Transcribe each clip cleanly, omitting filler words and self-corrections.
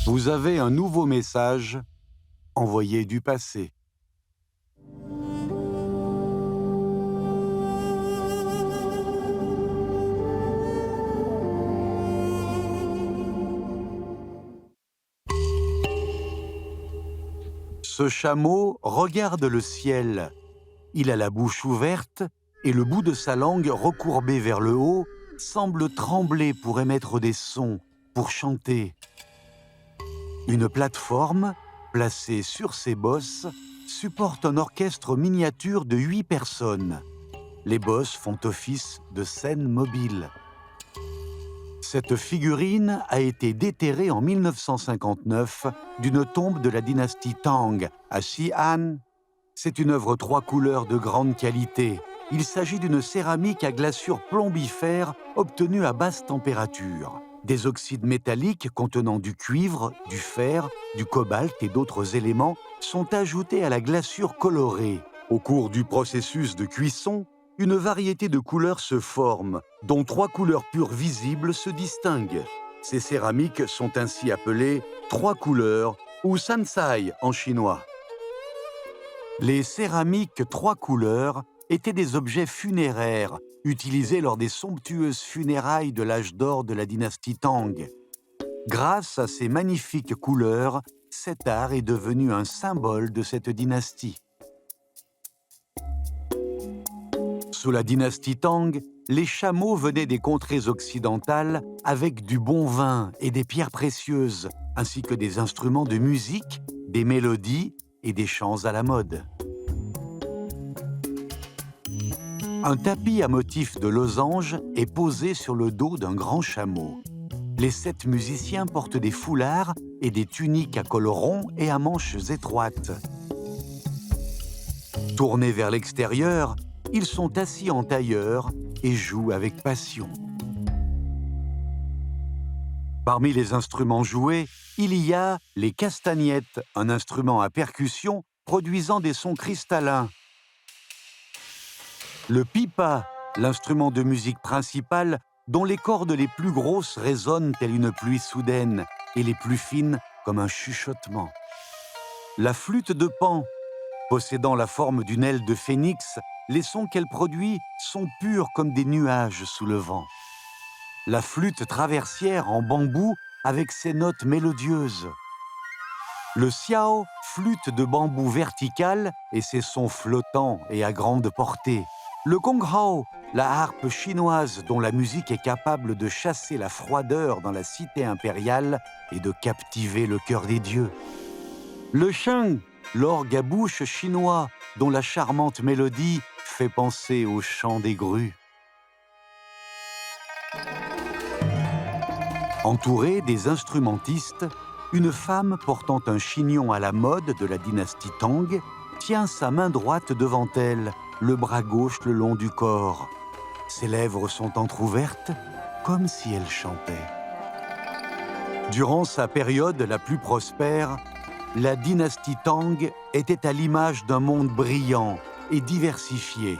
Vous avez un nouveau message envoyé du passé. Ce chameau regarde le ciel. Il a la bouche ouverte et le bout de sa langue recourbé vers le haut semble trembler pour émettre des sons, pour chanter. Une plateforme, placée sur ses bosses, supporte un orchestre miniature de 8 personnes. Les bosses font office de scène mobile. Cette figurine a été déterrée en 1959 d'une tombe de la dynastie Tang à Xi'an. C'est une œuvre 3 couleurs de grande qualité. Il s'agit d'une céramique à glaçure plombifère obtenue à basse température. Des oxydes métalliques contenant du cuivre, du fer, du cobalt et d'autres éléments sont ajoutés à la glaçure colorée. Au cours du processus de cuisson, une variété de couleurs se forme, dont 3 couleurs pures visibles se distinguent. Ces céramiques sont ainsi appelées 3 couleurs ou sansai en chinois. Les céramiques 3 couleurs étaient des objets funéraires utilisés lors des somptueuses funérailles de l'âge d'or de la dynastie Tang. Grâce à ces magnifiques couleurs, cet art est devenu un symbole de cette dynastie. Sous la dynastie Tang, les chameaux venaient des contrées occidentales avec du bon vin et des pierres précieuses, ainsi que des instruments de musique, des mélodies et des chants à la mode. Un tapis à motif de losange est posé sur le dos d'un grand chameau. Les 7 musiciens portent des foulards et des tuniques à col rond et à manches étroites. Tournés vers l'extérieur, ils sont assis en tailleur et jouent avec passion. Parmi les instruments joués, il y a les castagnettes, un instrument à percussion produisant des sons cristallins. Le pipa, l'instrument de musique principal dont les cordes les plus grosses résonnent telle une pluie soudaine et les plus fines comme un chuchotement. La flûte de Pan, possédant la forme d'une aile de phénix, les sons qu'elle produit sont purs comme des nuages sous le vent. La flûte traversière en bambou avec ses notes mélodieuses. Le xiao, flûte de bambou verticale et ses sons flottants et à grande portée. Le gonghao, la harpe chinoise dont la musique est capable de chasser la froideur dans la cité impériale et de captiver le cœur des dieux. Le sheng, l'orgue à bouche chinois dont la charmante mélodie fait penser au chant des grues. Entourée des instrumentistes, une femme portant un chignon à la mode de la dynastie Tang tient sa main droite devant elle, le bras gauche le long du corps. Ses lèvres sont entr'ouvertes, comme si elle chantait. Durant sa période la plus prospère, la dynastie Tang était à l'image d'un monde brillant et diversifié.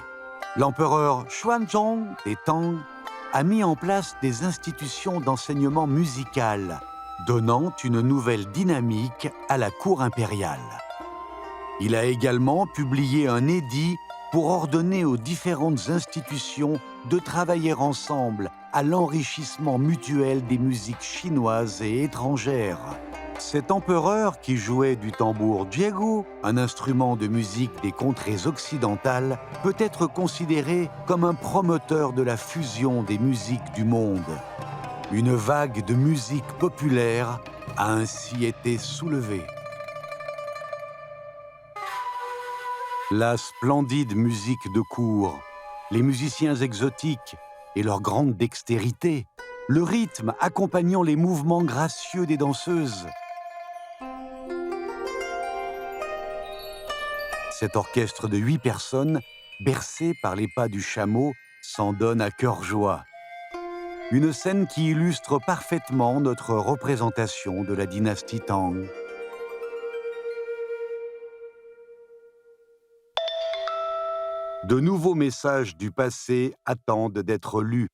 L'empereur Xuanzong des Tang a mis en place des institutions d'enseignement musical, donnant une nouvelle dynamique à la cour impériale. Il a également publié un édit pour ordonner aux différentes institutions de travailler ensemble à l'enrichissement mutuel des musiques chinoises et étrangères. Cet empereur, qui jouait du tambour jiegu, un instrument de musique des contrées occidentales, peut être considéré comme un promoteur de la fusion des musiques du monde. Une vague de musique populaire a ainsi été soulevée. La splendide musique de cour, les musiciens exotiques et leur grande dextérité, le rythme accompagnant les mouvements gracieux des danseuses. Cet orchestre de 8 personnes, bercé par les pas du chameau, s'en donne à cœur joie. Une scène qui illustre parfaitement notre représentation de la dynastie Tang. De nouveaux messages du passé attendent d'être lus.